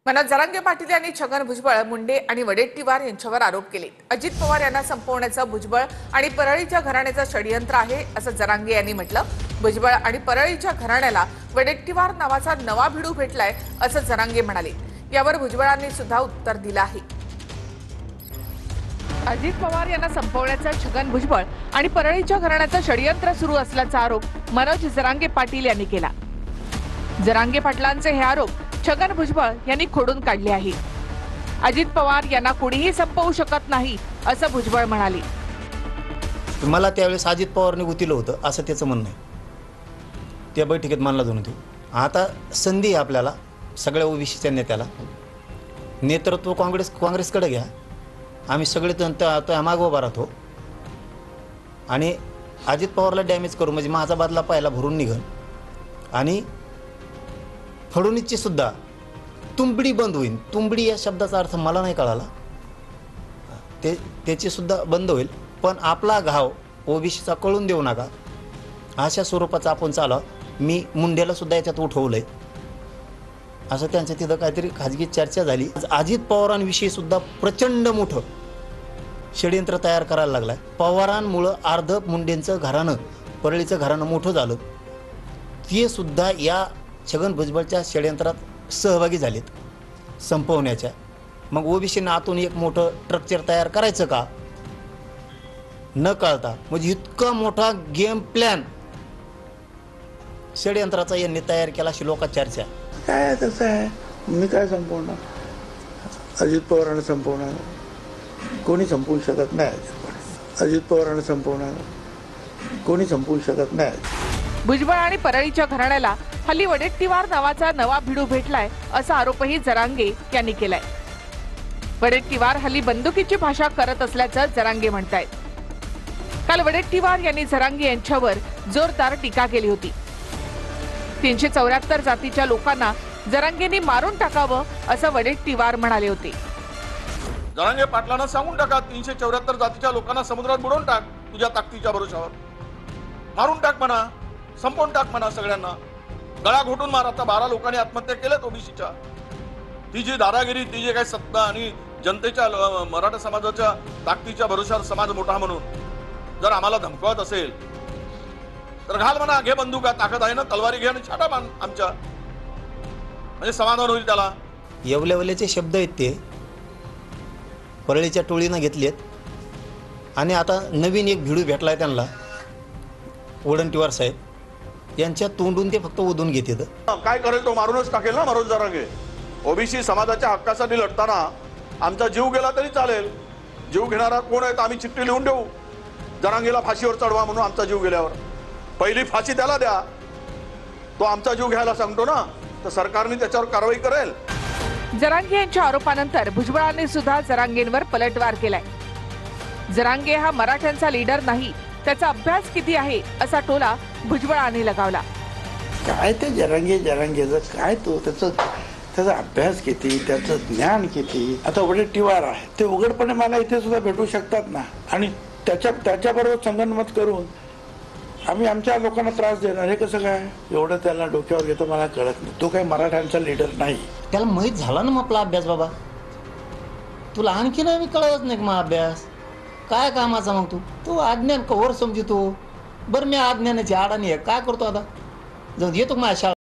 मनोज जरांगे पाटील यांनी छगन भुजबळ, मुंडे आणि वडेट्टीवार यांच्यावर आरोप केले। अजित पवार यांना संपवण्याचं भुजबळ आणि परळीच्या घराण्याचं षडयंत्र आहे असं जरांगे यांनी म्हटलं। भुजबळ आणि परळीच्या घराण्याला वडेट्टीवार नावाचा नवा भिडू भेटलाय असं जरांगे म्हणाले। यावर भुजबळांनी सुद्धा उत्तर दिलं आहे। अजित पवार यांना संपवण्याचं छगन भुजबळ आणि परळीच्या घराण्याचं षडयंत्र सुरू असल्याचा आरोप मनोज जरांगे पाटील यांनी केला। जरांगे पाटलांचे हे आरोप छगन भुजबळ यांनी खोडून काढले आहे। अजित पवार यांना कोणीही संपवू शकत नाही असं भुजबळ म्हणाले। मला त्यावेळेस अजित पवारने गुतीलं होतं असं त्याचं म्हणणं आहे। त्या बैठकीत मानला जाऊन होती। आता संधी आहे आपल्याला सगळ्या ओबीसीच्या नेत्याला नेतृत्व काँग्रेसकडे घ्या। आम्ही सगळे त्या मागे उभा राहतो आणि अजित पवारला डॅमेज करू म्हणजे माझा बदला पाहायला भरून निघन आणि फडणवीसची सुद्धा तुंबडी बंद होईल। तुंबडी या शब्दाचा अर्थ मला नाही कळाला, त्याची सुद्धा बंद होईल। पण आपला घाव ओबीसीचा कळून देऊ नका अशा स्वरूपाचा आपण चालवा। मी मुंडेला सुद्धा याच्यात उठवलंय असं त्यांच्या तिथं काहीतरी खाजगी चर्चा झाली। अजित पवारांविषयी सुद्धा प्रचंड मोठं षडयंत्र तयार करायला लागलाय। पवारांमुळं अर्ध मुंडेंचं घराणं परळीचं घराणं मोठं झालं, ते सुद्धा या छगन भुजबळच्या षडयंत्रात सहभागी झालेत संपवण्याच्या। मग ओबीसीनं आतून एक मोठं स्ट्रक्चर तयार करायचं का न कळता, म्हणजे इतका मोठा गेम प्लॅन षडयंत्राचा यांनी तयार केला अशी लोकांची चर्चा। काय तसं आहे, मी काय संपवणार? अजित पवारांना संपवणार कोणी संपवू शकत नाही। अजित पवारांना संपवणार कोणी संपवू शकत नाही। भुजबळ आणि परळीच्या घराण्याला हल्ली वडेट्टीवार नावाचा नवा भिडू भेटलाय असा आरोपही जरांगे यांनी केलाय। वडेट्टीवार हल्ली बंदुकीची भाषा करत असल्याचं जरांगे म्हणतायत। काल वडेट्टीवार यांनी जरांगे यांच्यावर जोरदार टीका केली होती। 374 जातीच्या लोकांना जरांगेंनी मारून टाकावं असं वडेट्टीवार म्हणाले होते। जरांगे पाटलांना सांगून टाका 374 जातीच्या लोकांना समुद्रात बुडवून टाक, तुझ्या ताकदीच्या भरोशावर मारून टाक म्हणा, संपवून टाक म्हणा, सगळ्यांना गळा घोटून मार। आता 12 लोकांनी आत्महत्या केल्यात ओबीसीच्या। ती जी दादागिरी, ती जे काही सत्ता आणि जनतेच्या मराठा समाजाच्या ताकदीच्या भरोशावर समाज मोठा म्हणून जर आम्हाला धमकवत असेल तर घाल म्हणा, घे बंदुका, ताकद आहे ना, तलवारी घे आणि छाटा बांध आमच्या, म्हणजे समाधान होईल त्याला। येवलेवलेचे शब्द आहेत ते परळीच्या टोळीनं घेतलेत आणि आता नवीन एक भिडू भेटलाय त्यांना वडेट्टीवार साहेब यांच्या तोंडून ते फक्त ओढून घेतात। काय करेल तो मारूनच टाकेल ना मनोज जरांगे। ओबीसी समाजाच्या हक्कासाठी लढताना आमचा जीव गेला तरी चालेल। जीव घेणारा कोण आहे तर आम्ही चिठ्ठी लिहून देऊ, जरांगेला फाशीवर चढवा म्हणून। आमचा जीव गेल्यावर पहिली फाशी त्याला द्या, तो आमचा जीव घ्यायला सांगतो ना, तर सरकारने त्याच्यावर कारवाई करेल। जरांगे यांच्या आरोपानंतर भुजबळांनी सुद्धा जरांगेंवर पलटवार केलाय। जरांगे हा मराठ्यांचा लीडर नाही, त्याचा अभ्यास किती आहे असा टोला भुजबळांनी लगावला। काय ते जरांगेचं काय, तो त्याचा अभ्यास किती, त्याचं ज्ञान किती। आता वडेट्टीवार आहे ते उघडपणे मला इथे सुद्धा भेटू शकतात ना, आणि त्याच्याबरोबर संगनमत करून आम्ही आमच्या लोकांना त्रास देणार, हे कसं काय? एवढं त्याला डोक्यावर घेतो मला कळत नाही। तो काही मराठ्यांचा लीडर नाही। त्याला माहीत झाला ना मग आपला अभ्यास। बाबा तुला आणखी नाही कळत नाही मग अभ्यास काय कामाचा? मग तू अज्ञान कवर समजतो। बरं मी अज्ञानाची आडाणी आहे, काय करतो आता? जाऊ येतो माझ्या